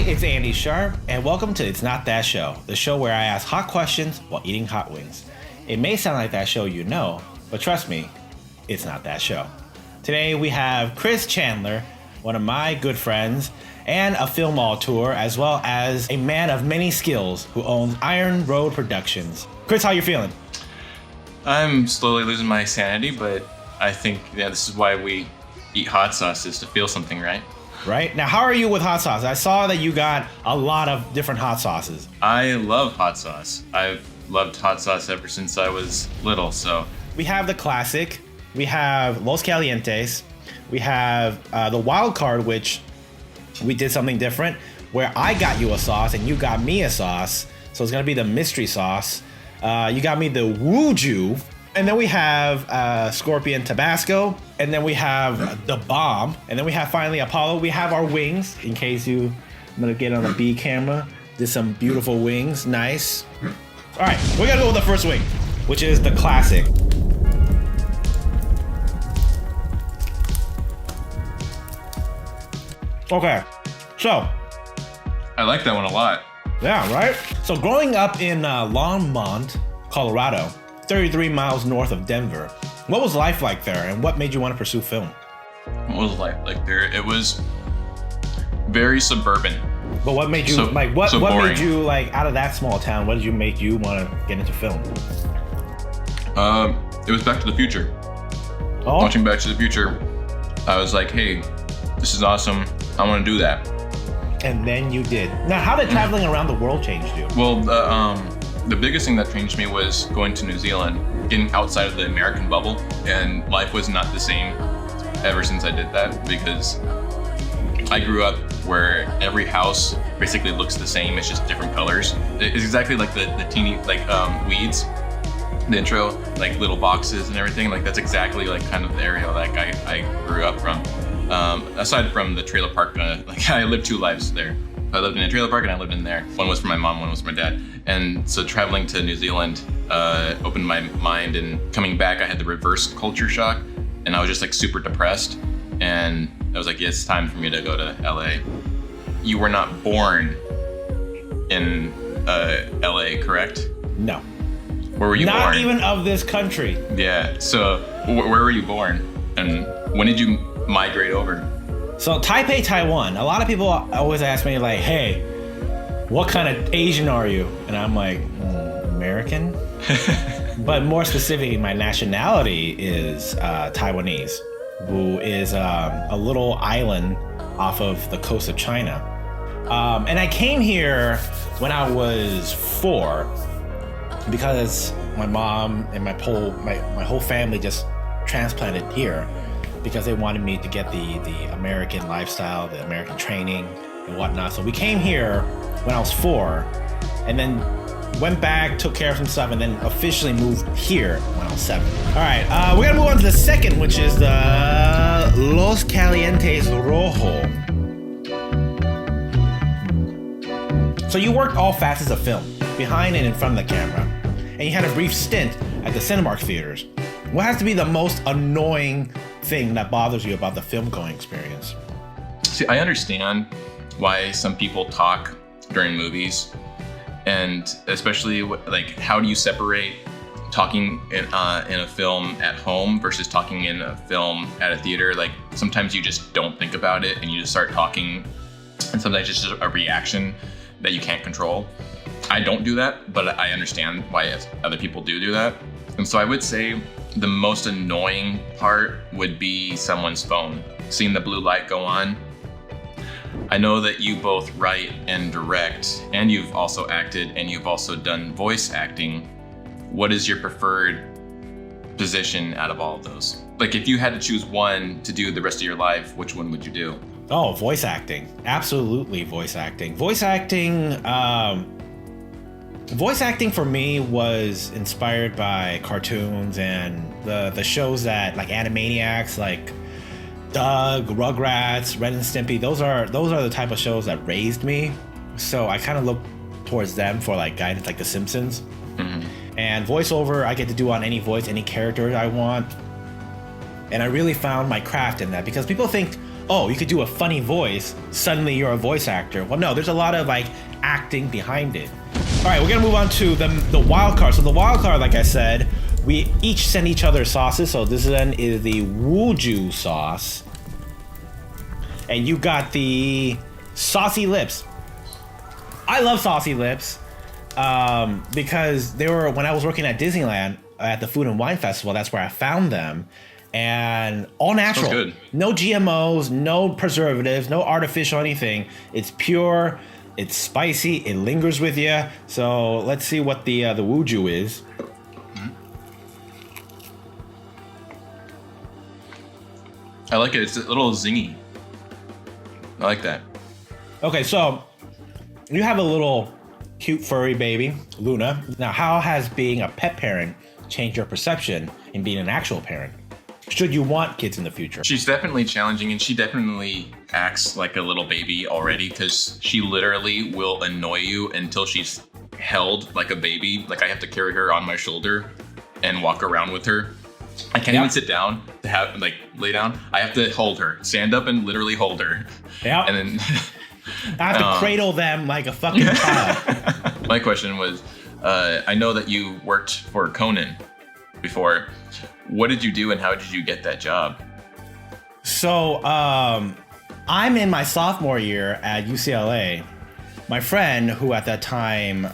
it's Andy Sharp, and welcome to It's Not That Show, the show where I ask hot questions while eating hot wings. It may sound like that show you know, but trust me, it's not that show. Today we have Chris Chandler, one of my good friends, and a film auteur, as well as a man of many skills who owns Iron Road Productions. Chris, how you feeling? I'm slowly losing my sanity, but I think this is why we eat hot sauces, to feel something, right? Right? Now, how are you with hot sauce? I saw that you got a lot of different hot sauces. I love hot sauce. I've loved hot sauce ever since I was little, so. We have the classic. We have Los Calientes. We have the wild card, which we did something different, where I got you a sauce and you got me a sauce. So it's gonna be the mystery sauce. You got me the Wuju. And then we have Scorpion Tabasco. And then we have the bomb. And then we have finally Apollo. We have our wings, in case I'm gonna get on the B camera. Did some beautiful wings, nice. All right, we're gonna go with the first wing, which is the classic. Okay, so. I like that one a lot. Yeah, right? So growing up in Longmont, Colorado, 33 miles north of Denver, what was life like there and what made you want to pursue film? What was life like there? It was very suburban. But what made you, what made you, out of that small town, what did you make you want to get into film? It was Back to the Future. Oh? Watching Back to the Future, I was like, hey, this is awesome. I want to do that. And then you did. Now, how did traveling around the world change you? Well, the biggest thing that changed me was going to New Zealand, getting outside of the American bubble, and life was not the same ever since I did that, because I grew up where every house basically looks the same, it's just different colors. It's exactly like the teeny, weeds, the intro, like little boxes and everything, that's exactly kind of the area I grew up from. Aside from the trailer park, I lived two lives there. I lived in a trailer park and I lived in there. One was for my mom, one was for my dad. And so traveling to New Zealand opened my mind, and coming back I had the reverse culture shock, and I was just super depressed. And I was like, yeah, it's time for me to go to LA. You were not born in LA, correct? No. Where were you born? Not even of this country. Yeah, so where were you born? And when did you migrate over? So Taipei, Taiwan. A lot of people always ask me hey, what kind of Asian are you? And I'm like, American? But more specifically, my nationality is Taiwanese, who is a little island off of the coast of China. And I came here when I was 4 because my mom and my whole family just transplanted here, because they wanted me to get the American lifestyle, the American training and whatnot. So we came here when I was 4, and then went back, took care of some stuff, and then officially moved here when I was 7. All right, we're gonna move on to the second, which is the Los Calientes Rojo. So you worked all facets of film, behind and in front of the camera, and you had a brief stint at the Cinemark theaters. What has to be the most annoying thing that bothers you about the film going experience? See, I understand why some people talk during movies, and especially how do you separate talking in a film at home versus talking in a film at a theater? Sometimes you just don't think about it and you just start talking, and sometimes it's just a reaction that you can't control. I don't do that, but I understand why other people do that. And so I would say the most annoying part would be someone's phone, seeing the blue light go on. I know that you both write and direct, and you've also acted, and you've also done voice acting. What is your preferred position out of all of those? If you had to choose one to do the rest of your life, which one would you do? Oh, voice acting. Absolutely voice acting. Voice acting for me was inspired by cartoons and the shows that Animaniacs, Doug, Rugrats, Ren and Stimpy. Those are the type of shows that raised me. So I kind of look towards them for guidance, The Simpsons. Mm-hmm. And voiceover, I get to do on any voice, any character I want. And I really found my craft in that, because people think, oh, you could do a funny voice, suddenly you're a voice actor. Well, no, there's a lot of like acting behind it. All right, we're gonna move on to the wild card. So the wild card, like I said, we each send each other sauces. So this then is the Wuju sauce. And you got the Saucy Lips. I love Saucy Lips because they were, when I was working at Disneyland at the Food and Wine Festival, that's where I found them. And all natural. Good. No GMOs, no preservatives, no artificial anything. It's pure, it's spicy, it lingers with you. So let's see what the Wuju is. I like it. It's a little zingy. I like that. Okay, so you have a little cute furry baby, Luna. Now, how has being a pet parent changed your perception in being an actual parent? Should you want kids in the future? She's definitely challenging, and she definitely acts like a little baby already, because she literally will annoy you until she's held like a baby. Like, I have to carry her on my shoulder and walk around with her. I can't even sit down to have, like, lay down. I have to hold her, stand up and literally hold her. Yeah. And then I have to cradle them like a fucking child. My question was, I know that you worked for Conan before. What did you do and how did you get that job? So, I'm in my sophomore year at UCLA. My friend, who at that time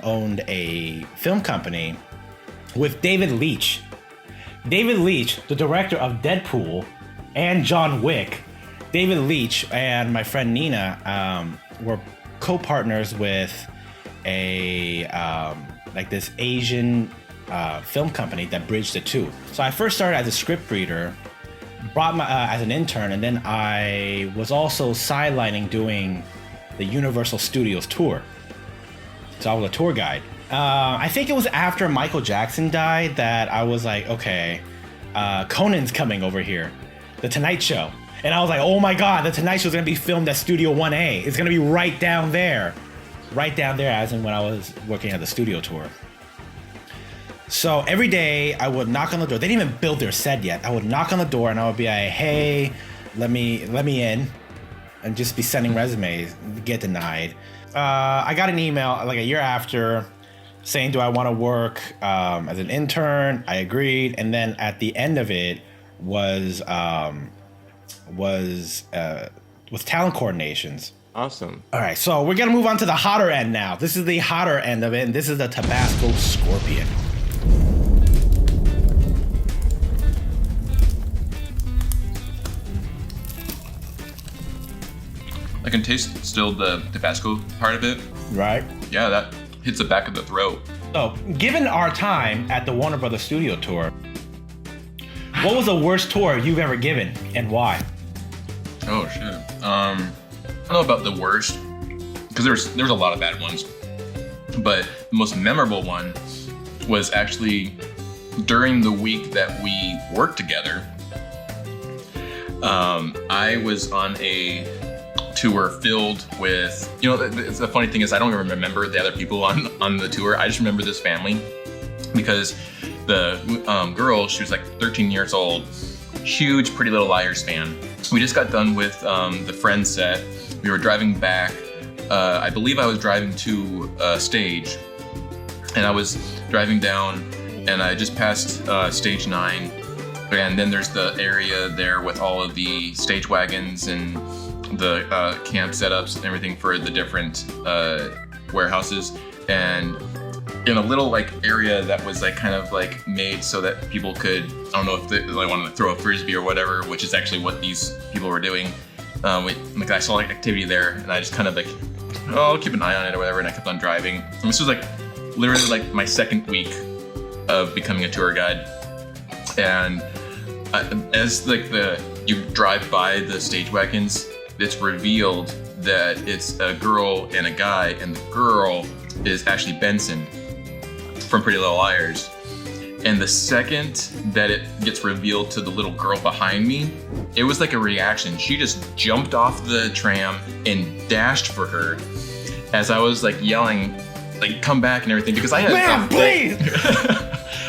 owned a film company with David Leitch. David Leitch, the director of Deadpool and John Wick. David Leitch and my friend Nina were co-partners with a like this Asian film company that bridged the two. So I first started as a script reader, brought my as an intern, and then I was also sidelining doing the Universal Studios tour. So I was a tour guide. I think it was after Michael Jackson died that I was like, okay, Conan's coming over here, The Tonight Show. And I was like, oh my God, The Tonight Show is going to be filmed at Studio 1A. It's going to be right down there. Right down there, as in when I was working at the studio tour. So every day I would knock on the door. They didn't even build their set yet. I would knock on the door and I would be like, hey, let me in. And just be sending resumes, get denied. I got an email like a year after saying, do I want to work as an intern? I agreed. And then at the end of it was talent coordinations. Awesome. All right, so we're gonna move on to the hotter end now. This is the hotter end of it, and this is the Tabasco Scorpion. I can taste still the Tabasco part of it. Right. Yeah, that hits the back of the throat. So, given our time at the Warner Brothers Studio Tour, what was the worst tour you've ever given, and why? Oh shit. I don't know about the worst, because there's a lot of bad ones, but the most memorable one was actually during the week that we worked together. I was on a tour filled with, the funny thing is I don't even remember the other people on the tour. I just remember this family because the girl, she was like 13 years old, huge Pretty Little Liars fan. We just got done with the Friends set. We were driving back. I believe I was driving to stage, and I was driving down, and I just passed stage 9, and then there's the area there with all of the stage wagons and the camp setups and everything for the different warehouses, and in a little like area that was like kind of like made so that people could, I don't know if they wanted to throw a frisbee or whatever, which is actually what these people were doing. I saw like activity there, and I just kind of like, I'll keep an eye on it or whatever, and I kept on driving. And this was like literally like my second week of becoming a tour guide, and as like you drive by the stage wagons, it's revealed that it's a girl and a guy, and the girl is actually Benson from Pretty Little Liars. And the second that it gets revealed to the little girl behind me, it was like a reaction. She just jumped off the tram and dashed for her as I was like yelling, like, come back and everything, because I had Ma'am, please!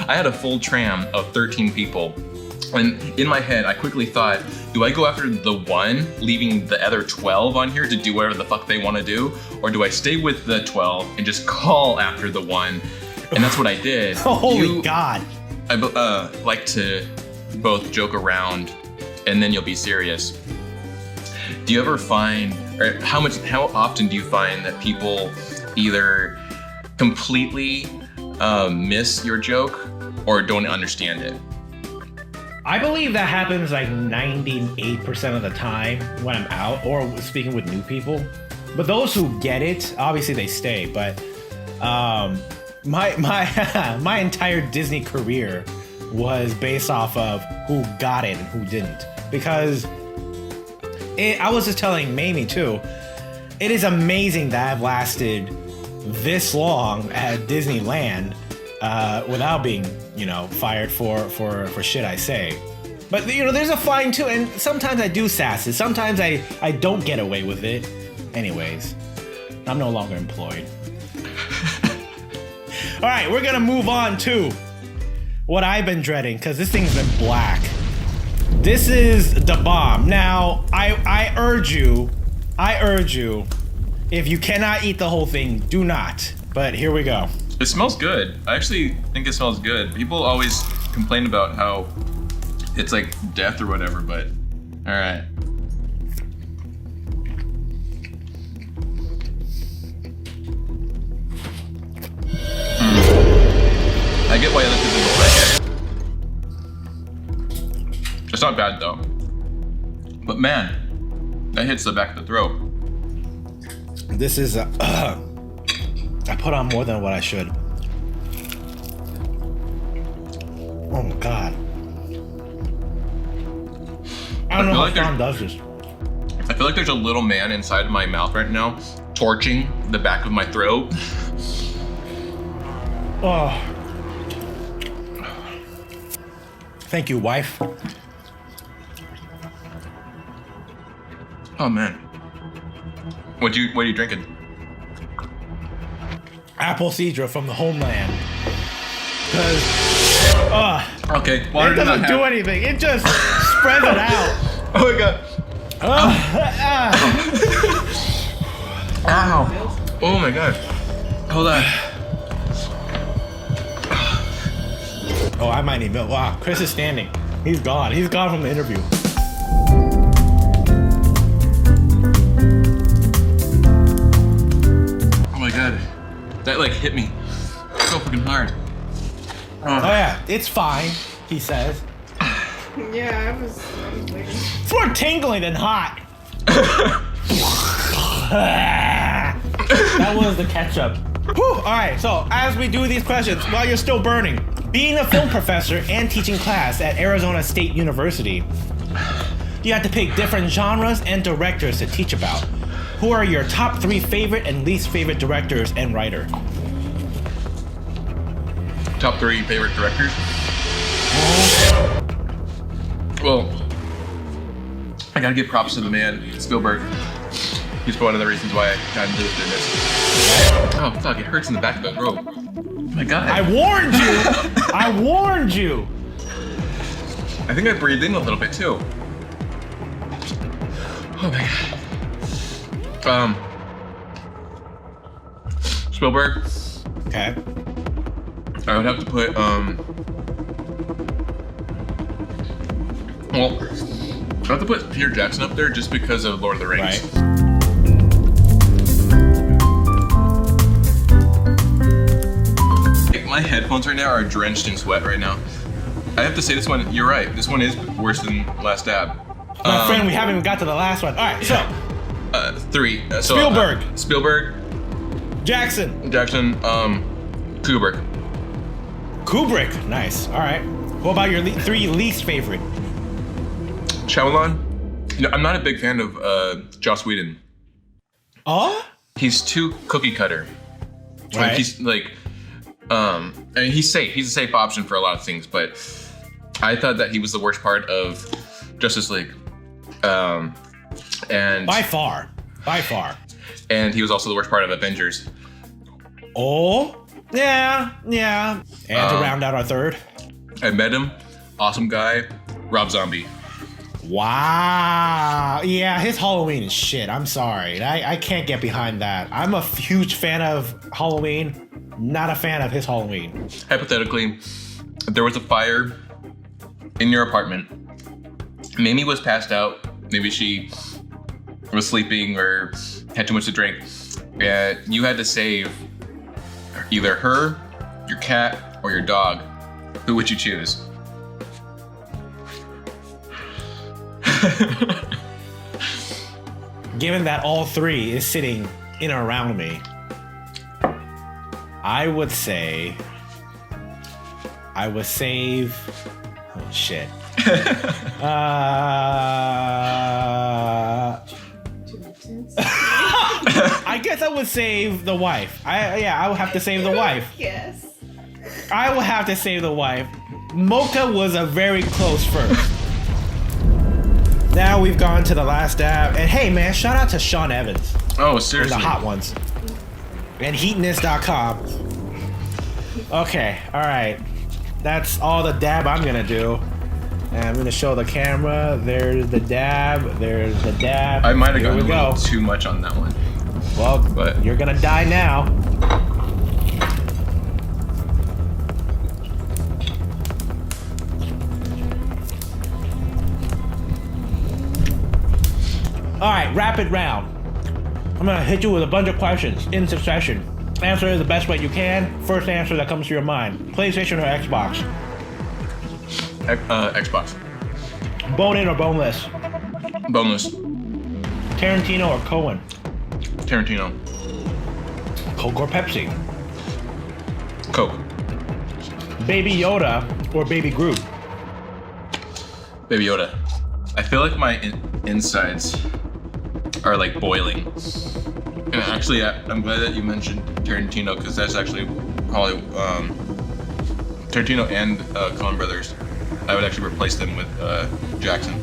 I had a full tram of 13 people. And in my head, I quickly thought, do I go after the one, leaving the other 12 on here to do whatever the fuck they want to do? Or do I stay with the 12 and just call after the one? And that's what I did. Holy God. I like to both joke around and then you'll be serious. Do you ever find, or how often do you find that people either completely miss your joke or don't understand it? I believe that happens like 98% of the time when I'm out or speaking with new people. But those who get it, obviously they stay. But my entire Disney career was based off of who got it and who didn't. Because I was just telling Mamie too, it is amazing that I've lasted this long at Disneyland without being, fired for shit I say. But there's a fine too, and sometimes I do sass it. Sometimes I don't get away with it. Anyways, I'm no longer employed. All right, we're gonna move on to what I've been dreading, because this thing's been black. This is the bomb. Now, I urge you, if you cannot eat the whole thing, do not. But here we go. It smells good. I actually think it smells good. People always complain about how it's like death or whatever, but all right. I get why other people don't like it. It's not bad though. But man, that hits the back of the throat. This is I put on more than what I should. Oh my God. I don't know how Sean does this. I feel like there's a little man inside my mouth right now, torching the back of my throat. Oh. Thank you, wife. Oh man. What are you drinking? Apple cider from the homeland. Because, okay, water it doesn't do anything. It just spreads it out. Oh my God. Ow. Oh my God. Hold on. Oh, I might need milk. Wow, Chris is standing. He's gone. He's gone from the interview. Oh my God. That like hit me so fucking hard. Oh yeah, it's fine, he says. Yeah, I was waiting. It's more tingling than hot. That was the ketchup. Whew. All right, so as we do these questions, while you're still burning, being a film professor and teaching class at Arizona State University, you have to pick different genres and directors to teach about. Who are your top 3 favorite and least favorite directors and writer? Top 3 favorite directors? Well, I gotta give props to the man, Spielberg. He's one of the reasons why I got into this. Oh fuck, it hurts in the back of the throat. Oh my God. I warned you! I warned you! I think I breathed in a little bit too. Oh my God. Spielberg. Okay. I would have to put, well, I have to put Peter Jackson up there just because of Lord of the Rings. Right. My headphones right now are drenched in sweat right now. I have to say this one, you're right. This one is worse than Last Dab. My friend, we haven't even got to the last one. All right, so. 3. Spielberg. Spielberg. Jackson. Kubrick. Kubrick. Nice. All right. What about your 3 least favorite? Shyamalan. I'm not a big fan of Joss Whedon. Oh? He's too cookie cutter. Right. Like, he's like, I mean, he's safe. He's a safe option for a lot of things, but I thought that he was the worst part of Justice League. And by far. And he was also the worst part of Avengers. Oh, yeah. And to round out our third. I met him. Awesome guy. Rob Zombie. Wow. Yeah, his Halloween is shit. I'm sorry. I can't get behind that. I'm a huge fan of Halloween, not a fan of his Halloween. Hypothetically, if there was a fire in your apartment, Mamie was passed out, maybe she was sleeping or had too much to drink, and you had to save either her, your cat, or your dog. Who would you choose? Given that all three is sitting in and around me, I would save. Oh shit. I guess I would save the wife. I would have to save the wife. Yes. I will have to save the wife. Mocha was a very close first. Now we've gone to the last dab. And hey man, shout out to Sean Evans. Oh, seriously? The hot ones. And heatness.com. Okay, alright. That's all the dab I'm gonna do. And I'm gonna show the camera. There's the dab. There's the dab. I might have Here gone we a go. little too much on that one. Well, But- you're gonna die now. Alright, rapid round. I'm gonna hit you with a bunch of questions in succession. Answer it the best way you can. First answer that comes to your mind. PlayStation or Xbox? Xbox. Bone-in or boneless? Boneless. Tarantino or Cohen? Tarantino. Coke or Pepsi? Coke. Baby Yoda or Baby Groot? Baby Yoda. I feel like my insides are like boiling. And actually, I'm glad that you mentioned Tarantino, because that's actually probably Tarantino and Coen Brothers. I would actually replace them with Jackson.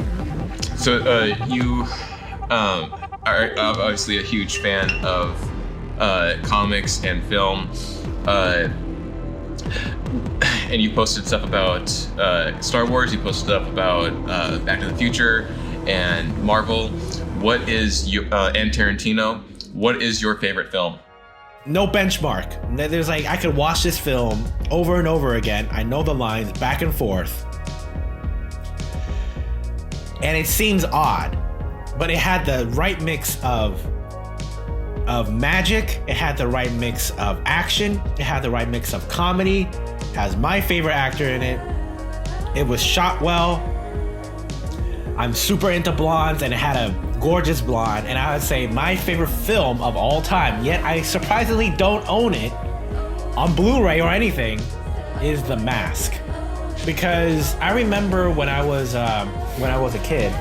So you are obviously a huge fan of comics and film, and you posted stuff about Star Wars. You posted stuff about Back to the Future and Marvel. What is your and Tarantino? What is your favorite film? No benchmark. There's like, I could watch this film over and over again. I know the lines back and forth. And it seems odd, but it had the right mix of magic. It had the right mix of action. It had the right mix of comedy. It has my favorite actor in it. It was shot well. I'm super into blondes, and it had a gorgeous blonde. And I would say my favorite film of all time, yet I surprisingly don't own it on Blu-ray or anything, is The Mask. Because I remember when I was a kid.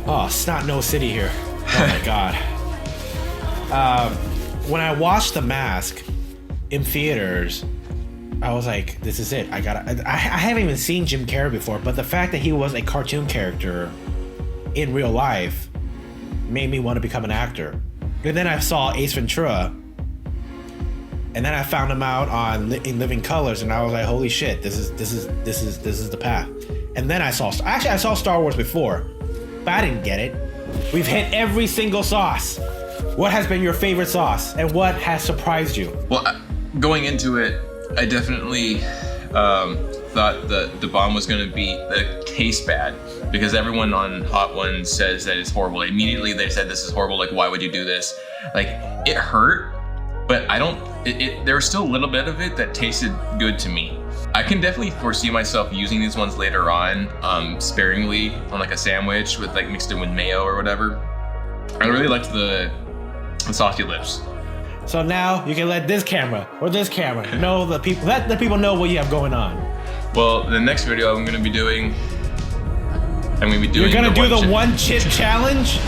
Oh, snot nose city here. Oh my god. When I watched The Mask in theaters, I was like, this is it. I haven't even seen Jim Carrey before, but the fact that he was a cartoon character in real life made me want to become an actor. And then I saw Ace Ventura, and then I found him out in Living Colors, and I was like, holy shit, this is the path. And then I saw Star Wars before, but I didn't get it. We've hit every single sauce. What has been your favorite sauce, and what has surprised you? Well, going into it, I definitely thought the bomb was going to taste bad, because everyone on Hot Ones says that it's horrible. Immediately they said this is horrible. Like, why would you do this? Like, it hurt, but there was still a little bit of it that tasted good to me. I can definitely foresee myself using these ones later on, sparingly on like a sandwich with like mixed in with mayo or whatever. I really liked the saucy lips. So now you can let this camera or this camera know let the people know what you have going on. Well, the next video I'm gonna be doing. You're gonna do the one chip challenge?